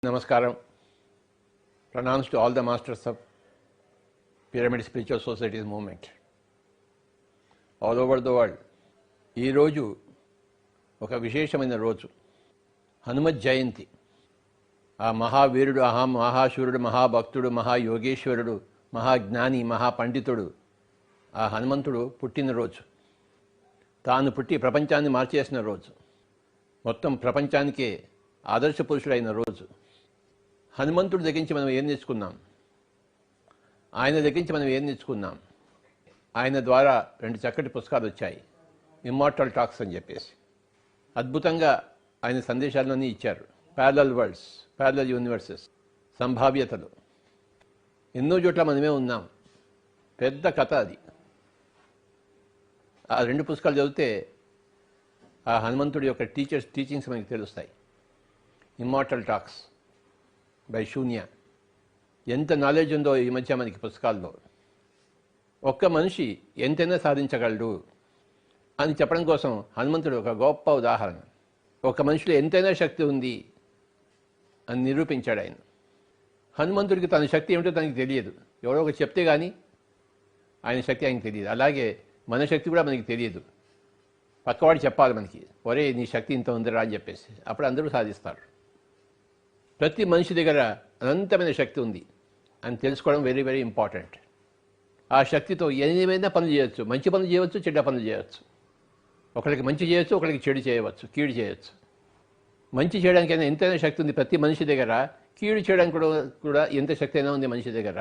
Namaskaram. Pranams to all the masters of Pyramid Spiritual Societies movement all over the world. ఈ రోజు ఒక విశేషమైన రోజు, హనుమత్ జయంతి. ఆ మహావీరుడు, మహాశూరుడు, మహాభక్తుడు, మహాయోగేశ్వరుడు, మహాజ్ఞాని, మహాపండితుడు ఆ హనుమంతుడు పుట్టినరోజు. తాను పుట్టి ప్రపంచాన్ని మార్చేసిన రోజు, మొత్తం ప్రపంచానికే ఆదర్శ పురుషుడైన రోజు. హనుమంతుడి దగ్గర నుంచి మనం ఏం నేర్చుకున్నాం? ఆయన దగ్గర నుంచి మనం ఏం నేర్చుకున్నాం? ఆయన ద్వారా 2 చక్కటి పుస్తకాలు వచ్చాయి, ఇమ్మార్టల్ టాక్స్ అని చెప్పేసి. అద్భుతంగా ఆయన సందేశాలన్నీ ఇచ్చారు. ప్యారలల్ వరల్డ్స్, ప్యారలల్ యూనివర్సెస్, సంభావ్యతలు. ఎన్నో చోట్ల మనమే ఉన్నాం. పెద్ద కథ అది. ఆ 2 పుస్తకాలు చదివితే ఆ హనుమంతుడి యొక్క టీచింగ్స్ మనకి తెలుస్తాయి. ఇమ్మార్టల్ టాక్స్ బై శూన్య. ఎంత నాలెడ్జ్ ఉందో ఈ మధ్య మనకి పుస్తకాల్లో. ఒక్క మనిషి ఎంతైనా సాధించగలడు అని చెప్పడం కోసం హనుమంతుడు ఒక గొప్ప ఉదాహరణ. ఒక మనిషిలో ఎంతైనా శక్తి ఉంది అని నిరూపించాడు ఆయన. హనుమంతుడికి తన శక్తి ఏమిటో తనకి తెలియదు. ఎవరో ఒక చెప్తే కానీ ఆయన శక్తి ఆయనకి తెలియదు. అలాగే మన శక్తి కూడా మనకి తెలియదు. పక్కవాడు చెప్పాలి మనకి, ఒరే నీ శక్తి ఇంత ఉందిరా అని చెప్పేసి. అప్పుడు అందరూ సాధిస్తారు. ప్రతి మనిషి దగ్గర అనంతమైన శక్తి ఉంది అని తెలుసుకోవడం వెరీ వెరీ ఇంపార్టెంట్. ఆ శక్తితో ఏమైనా పనులు చేయవచ్చు. మంచి పనులు చేయవచ్చు, చెడ్డ పనులు చేయవచ్చు. ఒకరికి మంచి చేయవచ్చు, ఒకరికి చెడు చేయవచ్చు, కీడు చేయవచ్చు. మంచి చేయడానికైనా ఎంతైనా శక్తి ఉంది ప్రతి మనిషి దగ్గర. కీడు చేయడానికి కూడా ఎంత శక్తి అయినా ఉంది మనిషి దగ్గర.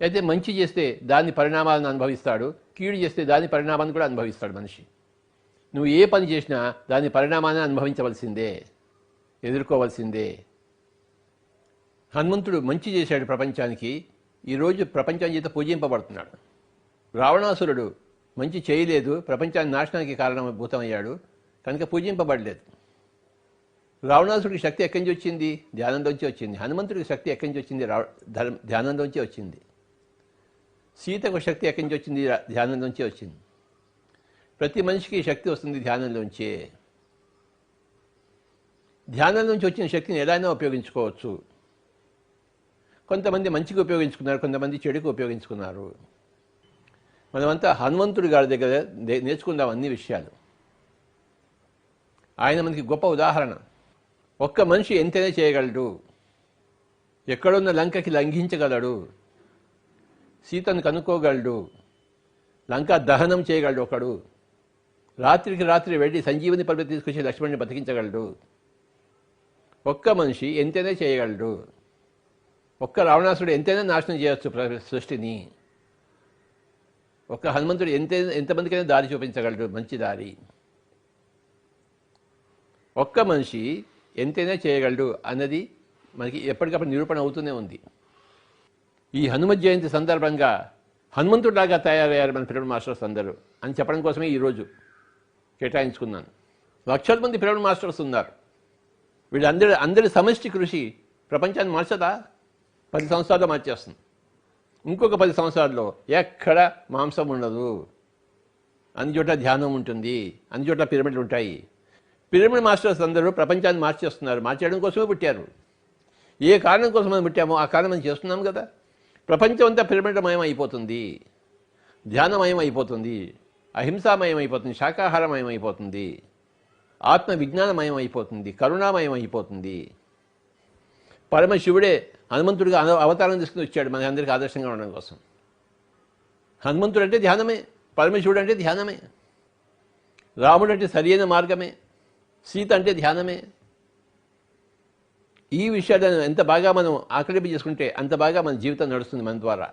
అయితే మంచి చేస్తే దాని పరిణామాలను అనుభవిస్తాడు, కీడు చేస్తే దాని పరిణామాన్ని కూడా అనుభవిస్తాడు మనిషి. నువ్వు ఏ పని చేసినా దాని పరిణామాన్ని అనుభవించవలసిందే, ఎదుర్కోవాల్సిందే. హనుమంతుడు మంచి చేశాడు ప్రపంచానికి. ఈరోజు ప్రపంచం చేత పూజింపబడుతున్నాడు. రావణాసురుడు మంచి చేయలేదు, ప్రపంచాన్ని నాశనానికి కారణభూతమయ్యాడు, కనుక పూజింపబడలేదు. రావణాసుడికి శక్తి ఎక్కడి నుంచి వచ్చింది? ధ్యానంలోంచి వచ్చింది. హనుమంతుడికి శక్తి ఎక్కడి నుంచి వచ్చింది? ధ్యానంలోంచి వచ్చింది. సీతకు శక్తి ఎక్కడి నుంచి వచ్చింది? ధ్యానంలోంచి వచ్చింది. ప్రతి మనిషికి శక్తి వస్తుంది ధ్యానంలోంచే. ధ్యానం నుంచి వచ్చిన శక్తిని ఎలా అయినా ఉపయోగించుకోవచ్చు. కొంతమంది మంచిగా ఉపయోగించుకున్నారు, కొంతమంది చెడుకు ఉపయోగించుకున్నారు. మనమంతా హనుమంతుడి గారి దగ్గర నేర్చుకుందాం అన్ని విషయాలు. ఆయన మనకి గొప్ప ఉదాహరణ. ఒక్క మనిషి ఎంతైనా చేయగలడు. ఎక్కడున్న లంకకి లంఘించగలడు, సీతను కనుక్కోగలడు, లంక దహనం చేయగలడు ఒకడు. రాత్రికి రాత్రి వెళ్ళి సంజీవని పర్వతం తీసుకొచ్చి లక్ష్మణుని బతికించగలడు. ఒక్క మనిషి ఎంతైనా చేయగలడు. ఒక్క రావణాసుడు ఎంతైనా నాశనం చేయవచ్చు సృష్టిని. ఒక్క హనుమంతుడు ఎంతమందికైనా దారి చూపించగలడు, మంచి దారి. ఒక్క మనిషి ఎంతైనా చేయగలడు అన్నది మనకి ఎప్పటికప్పుడు నిరూపణ అవుతూనే ఉంది. ఈ హనుమత్ జయంతి సందర్భంగా హనుమంతుడిలాగా తయారయ్యారు మన పిరమిడ్ మాస్టర్స్ అందరూ అని చెప్పడం కోసమే ఈరోజు కేటాయించుకున్నాను. లక్షల మంది పిరమిడ్ మాస్టర్స్ ఉన్నారు. వీళ్ళందరి సమష్టి కృషి ప్రపంచాన్ని మార్చదా? 10 సంవత్సరాల్లో మార్చేస్తుంది. ఇంకొక 10 సంవత్సరాల్లో ఎక్కడ మాంసం ఉండదు, అన్ని చోట్ల ధ్యానం ఉంటుంది, అన్ని చోట్ల పిరమిడ్లు ఉంటాయి. పిరమిడ్ మాస్టర్స్ అందరూ ప్రపంచాన్ని మార్చేస్తున్నారు. మార్చేయడం కోసమే పుట్టారు. ఏ కారణం కోసం మనం పుట్టామో ఆ కారణం మనం చేస్తున్నాం కదా. ప్రపంచం అంతా పిరమిడ్మయం అయిపోతుంది, ధ్యానమయం అయిపోతుంది, అహింసామయం అయిపోతుంది, శాకాహారమయం అయిపోతుంది, ఆత్మ విజ్ఞానమయం అయిపోతుంది, కరుణామయం అయిపోతుంది. పరమశివుడే హనుమంతుడిగా అవతారం తీసుకుని వచ్చాడు మన అందరికీ ఆదర్శంగా ఉండడం కోసం. హనుమంతుడు అంటే ధ్యానమే, పరమశివుడు అంటే ధ్యానమే, రాముడు అంటే సరియైన మార్గమే, సీత అంటే ధ్యానమే. ఈ విషయాలను ఎంత బాగా మనం ఆకలింపు చేసుకుంటే అంత బాగా మన జీవితం నడుస్తుంది మన ద్వారా.